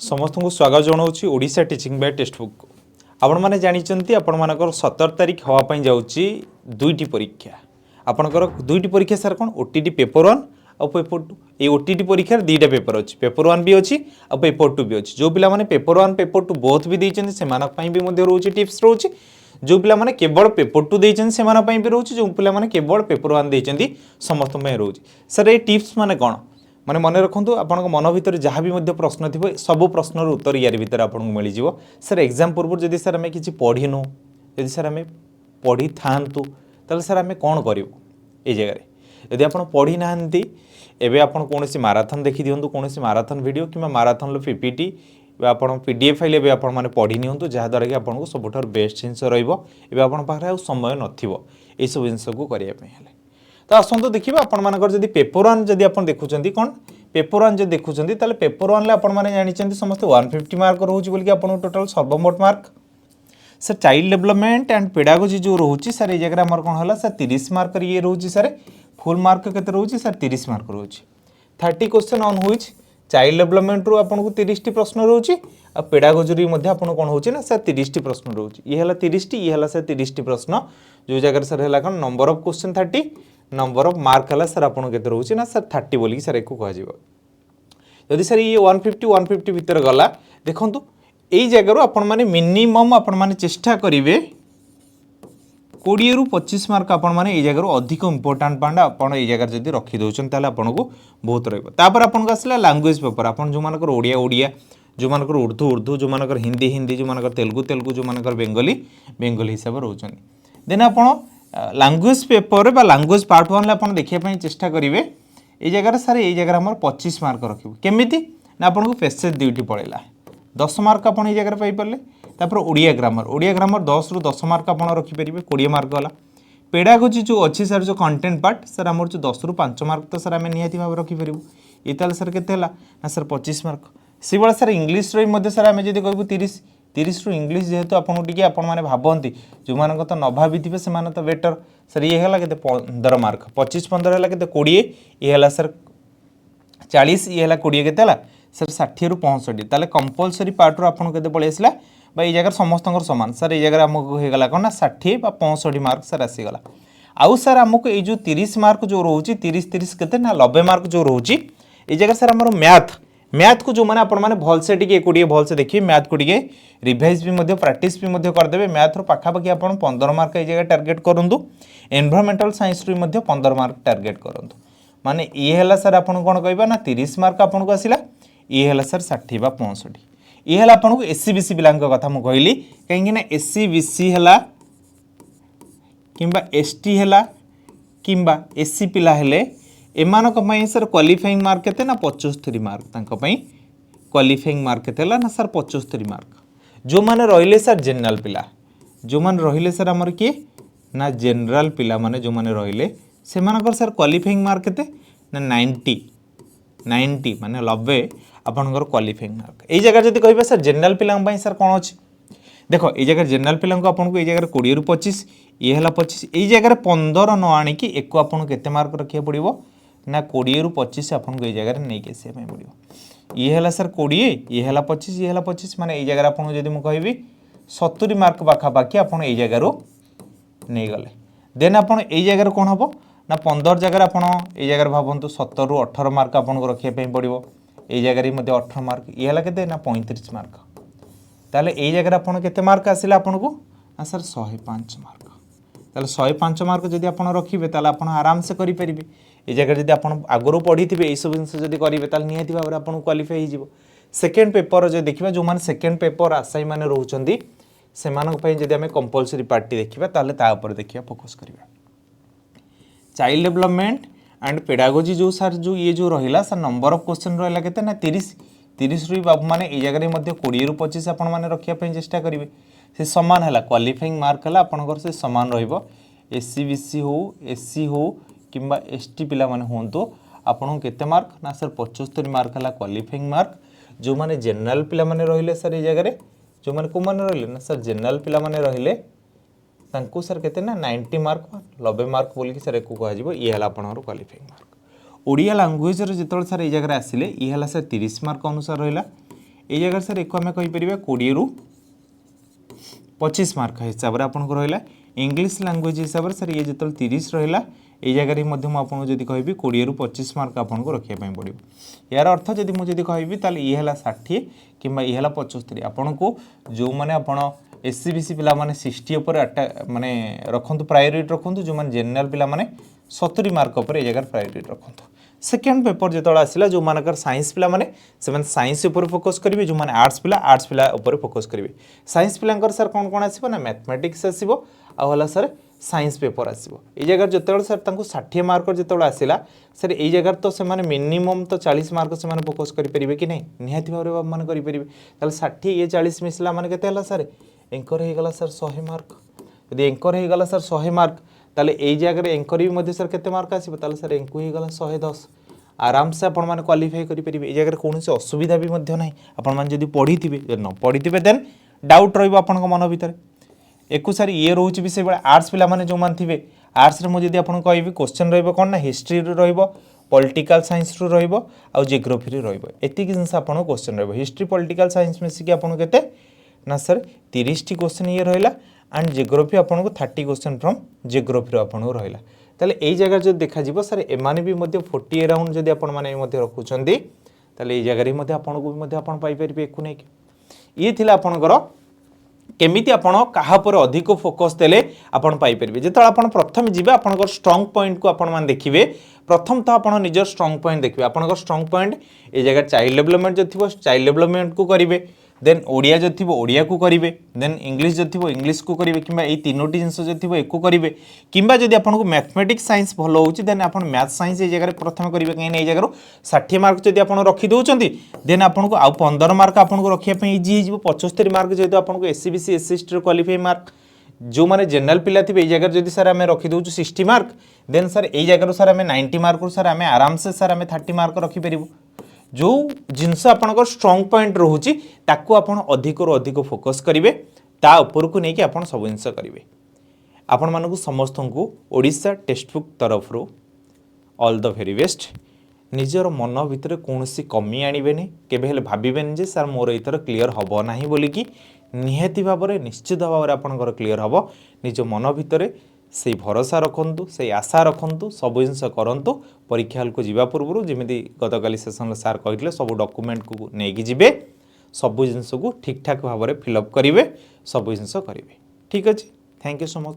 समस्त को स्वागत जनाऊँ ओडिशा टीचिंग बाय टेक्स्टबुक को आपण मैंने जानते आपण मानकर 17 तारीख हाँपाई जाऊँगी दुईटी परीक्षा आपणकर दुईटी परीक्षा सर कौन ओटीटी पेपर 1 और पेपर 2 ये ओटीटी परीक्षा दुईटा पेपर अच्छी पेपर 1 भी अच्छी और पेपर 2 भी अच्छी जो पिला माने पेपर 1 पेपर 2 बोथ भी देते से रोचे टिप्स रोचे जो पिला माने केवल पेपर 2 देते से भी रोचे जो पिला माने केवल पेपर 1 देते समस्त रोचे सर ये टिप्स माने कौन माने मन रखु आपण मन भर जहाँ भी प्रश्न थी सब प्रश्न उत्तर यार भर आपको मिल जाव सर एग्जाम पूर्व जदि सर आम कि पढ़ीनु यदि सर आम पढ़ी था ताल सर आम कौन करूँ ये जगह यदि आप पढ़ी ना एवं आप कौन माराथन देखी दिंतु कौन माराथन वीडियो कि माराथन पीपीटी आप पीडीएफ फाइल एवं आप पढ़ी निंतु जहाँद्वारा कि आपको सबुठ बेस्ट जिनस रहा समय नथिबो ये सब जिनस को करने तो आसतु देखिए आपर पेपर 1 जदि आप देखुं कौन पेपर 1 जो देखुं ताले पेपर 1 जानते समस्त 150 मार्क रोचे बोल टोटाल सर्वमोट mark sir child development and pedagogy जो रोचे सर ये जगह आम कौन है सर 30 मार्क ये रोचे सर फुल मार्क के रोचे सर 30 मार्क रोचे 30 क्वेश्चन ऑन हुई चाइल्ड डेवलपमेंट रू आपको 30 प्रश्न रोचे और पेडागोजी आपको कौन हो ना सर 30 प्रश्न रोचे ये है 30 ये है सर 30 प्रश्न जो जगह सर है कौन number of question 30 number of mark है सर आपको केते रोचे ना सर 30 बोल सर एक कह सर ये 150 भितर गला देखु यही जगार आपण मैंने मिनिमम आपण मैंने चेष्टा करेंगे 20 ରୁ 25 मार्क आपण मैंने ये जगार अधिक इंपोर्टाट पॉइंट आपड़ ये जगह जब रखीदे आपको बहुत रहा आपन को आसला लैंग्वेज पेपर आप जो मानकर ओडिया ओडिया जो मानकर उर्दू उर्दू जो मानकर हिंदी हिंदी जो मानकर तेलुगु तेलुगु जो मानकर बेंगली बेंगली हिसाब से रोचन देन आप लैंग्वेज पेपर बा लैंग्वेज पार्ट 1 आप देखिए चेष्टा करेंगे ये जगह सर ये जगह आम 25 मार्क रखिए केमी ना आपको पेसेज दुईटी पड़ेगा 10 मार्क आप ये जगह पाइपर तापर ओडिया ग्रामर 10 ରୁ 10 मार्क आप रखिपारे 20 मार्क गला पेडागोजी जो अच्छी सर जो कंटेंट पार्ट सर आम 10 ରୁ 5 मार्क तो सर आम निहाती भाव रखिपारू ये ताल सर के ना सर 25 मार्क से भाई सर इंग्लीश सर आम जब कहूँ 30 ରୁ इंग्लीश जेहेतु आपको मैंने भावती जो मान तो न भाभी थे से तो बेटर सर ये है 15 मार्क 25-15 है 20 ये है सर 40 ये है 20 के सर 60 ରୁ 65 ताले कंपलसरी पार्ट रू आपको केते पड़े आसला ये जगह समस्त समान सर ये जगह आमको होगा कौन ना 60 बा 65 मार्क सर आसीगला आउ सर आमको ये जो 30 मार्क जो रोचे 30 के ना 90 मार्क जो रोचे ये जगह सर आम मैथ को जो मैंने आपने भलसे टी भलसे देखिए मैथ को टी रिवाइज भी प्राक्टिस भी करदे मैथ रो पाखापाखि आप 15 मार्क ये जगह टार्गेट करूँ एनवायरमेंटल साइंस रू 15 मार्क टार्गेट करूँ माने ये है सर आप कौन कह ना 30 मार्क आपको आसला ये है सर 60 बा 65 ये है आपको एससी बीसी पिला कथा मुझे कहली कहीं एससी बीसी है कि एसटी है कि एससी पिला हेले एमानक सर क्वालिफाइंग मार्क के ना 75 मार्क तांकपाई क्वालिफाइंग मार्क के ना सर 75 मार्क जो माने रहिले सर जनरल पिला जो माने रहिले सर आमर किए ना जनरल पिला माने जो माने रहिले से मानकर सर क्वालिफाइंग मार्क के ना 90 माने 90 आपनकर क्वालिफाइंग मार्क ये जगह जब कह सर जनरल पिला सर कौन अच्छी देखो ये जगह जनरल पिला आपको ये जगह 20 ରୁ 25 ये है 25 ये जगह 15 न आणिकी एक आपको केते मार्क रखिए पड़ो ना 20 ରୁ 25 आपको ये जगह नहीं आसा पड़ो ये है सर 20 ये है 25 ये है 25 माने ये जगह आपको जब मुझे कहि 70 मार्क पाखापाखि आप जगह नहीं गले देन आप जगह कौन हम ना 15 जगह आप जगह भावतु 17 ରୁ 18 मार्क आपको रखापी पड़ो ये जगह 18 मार्क ये है के ना 35 मार्क ताले ये जगह आप मार्क आसला आपको ना सर 105 मार्क ताले 105 मार्क जब आप रखिए ताले आप आराम से करेंगे ये जगह जब आप आगुरी पढ़ी थे ये सब जिन जब करेंगे निहाती भाव में आपको क्वालिफाई हो सेकेंड पेपर जो देखा जो मैंने सेकेंड पेपर आशायी मैंने रोचंदी से जब आम कंपलसरी पार्टी देखा ताले देखिए फोकस करवा चाइल्ड डेवलपमेंट एंड पेडागोजी जो सर जो ये जो रहा सर नंबर ऑफ क्वेश्चन रहा के ना 30 ରୁ बाबू मैंने ये जगह 20 ରୁ 25 आप रखापी चेष्टा करेंगे से सामान है क्वालिफाइंग मार्क है आपंकर से सामान एससी बीसी हो एससी हो कि एसटी पिला माने हूँ आपन केते मार्क ना सर 75 मार्क है क्वालिफाइंग मार्क जो माने जनरल पिला माने रहिले सर ये जगह जो माने को माने रहिले ना सर जनरल पिला माने रहिले तांको सर केते ना 90 मार्क 90 मार्क बोल सर एक कह ये है आपन क्वालिफाइंग मार्क ओडिया लैंग्वेज जो सर ये जगह आसिले ये है सर 30 मार्क अनुसार रहा ये जगह सर एक आम कहीपर 20 रु 25 मार्क हिसाब से आपको रहा इंग्लिश लैंग्वेज हिसाब से सर ये जो 30 रहा ये जगह आपको जब कहि 20 रु 25 मार्क आपको रखापी पड़ो। यार अर्थ जब मुझे कहि ये है 60 कि ये है 75 आपन को जो मैंने आप एससी बीसी पिला माने 60 माने रखु प्रायोरीटी रखु जो मैंने जेनराल पिला माने 70 मार्क उपर ये जगह प्रायोरीटी रखु। सेकेंड पेपर जो आसला जो मानकर साइंस पिला माने से साइंस उपर फोकस करेंगे जो मैंने आर्ट्स पिला उपर फोकस करेंगे। साइंस पिलांकर सर कौन कौन आसो ना मैथमेटिक्स आसो आला सर साइंस पेपर आसो। ये जगह जो सर 60 मार्क जो आसला सर ये जगह तो से मिनिमम तो 40 मार्क से फोकस करेंगे कि नहीं निहाती भाव में मैंने करेंगे 60 ये 40 मिसला माने केते सर एंकर हो गला सर 100 मार्क। यदि एंकर हो गला सर 100 मार्क ताले ए जगह एंकर भी सर केते मार्क आसीबो ताले सर एंकु हो गला 110 आराम से आपण माने क्वालिफाई करि परिबे। ए जगह कौन से असुविधा भी मध्य नहीं आपण माने जदि पढ़िथिबे न पढ़िथिबे देन डाउट रहइबो आपन मन भीतर एकु सर ये रोचे भी से आर्ट्स पिला माने जो मान थिबे आर्ट्स रे मु जदि आपन कहबी क्वेश्चन रहइबो कोन ना हिस्ट्री रो रहइबो पॉलिटिकल साइंस रो रहइबो आ जियोग्राफी रो रहइबो एति कि जिंस आपन क्वेश्चन रहइबो हिस्ट्री पॉलिटिकल साइंस में सिकी आपन केते ना सर 30 टी क्वेश्चन ये रहिला एंड जियोग्राफी आपन को 30 क्वेश्चन फ्रॉम जियोग्राफी रो आपन को रहिला। ताले एई जगह जो देखा जीवो सर एमाने भी मध्य 40 अराउंड जदि आपन माने मध्य रखुचंदी ताले एई जगह रे मध्य आपन को भी मध्य आपन पाई परिबे एकु नै ये थिला आपनकर केमिति आपण कहा पर अधिक फोकस देले आपण पाई परिबे। जेतळ आपण प्रथम जिबे आपनकर स्ट्रांग पॉइंट को आपण मान देखिबे प्रथम तो आपण निजर स्ट्रांग पॉइंट देखिबे आपनकर स्ट्रांग पॉइंट ए जगह चाइल्ड डेवलपमेंट जो थिबो चाइल्ड डेवलपमेंट को करिवे देन ओडिया जो थिबो ओडिया को करिवे देन इंग्लिश जो थिबो इंग्लिश को करिवे किबा ए तीनोटी जिंस जो थिबो एको करिवे किबा जदि आपन को मैथमेटिक्स साइंस भलो होउची देन आपन मैथ साइंस ए जगह प्रथम करिवे कहीं ए जगह 60 मार्क जदि आपन रखि दोचंती देन आपन को आ 15 मार्क आपन को रखिया पे इजी हे जिवो 75 मार्क जेतो आपन को SC BC SC ST qualify mark जो माने जनरल पिला थिबे ए जगह जदि सर हमें रखि दोचु 60 मार्क देन सर ए जगह सर हमें 90 मार्क सर हमें आराम से सर हमें 30 मार्क रखि परिबो। जो जिनस आपनकर स्ट्रांग पॉइंट रोची ताकू आपण अधिक रो अधिक फोकस करिवे ता ऊपर को नहीं कि आपण सब जिनस करिवे। आपण मानकु समस्त को ओडिशा टेक्स्टबुक तरफ रो ऑल द वेरी बेस्ट। निजर मन भितर कोनोसी कमी आनिबेनी केबे हेले भाबिबेनी जे सर मोर एथर क्लियर हबो नाही बोली कि निहाती भाव में निश्चित भाव में आपनकर क्लियर हबो। निज मन भितर से भरोसा रखु से आशा रखु सब जिन करूँ परीक्षा हल को जीवा पूर्व जमी गतकाली सेसन सार कहते सब डॉक्यूमेंट को लेकिन जीवे सब जिन को ठीक ठाक भाव में फिलअप करेंगे सब जिन करेंगे। ठीक अच्छे थैंक यू सो मच।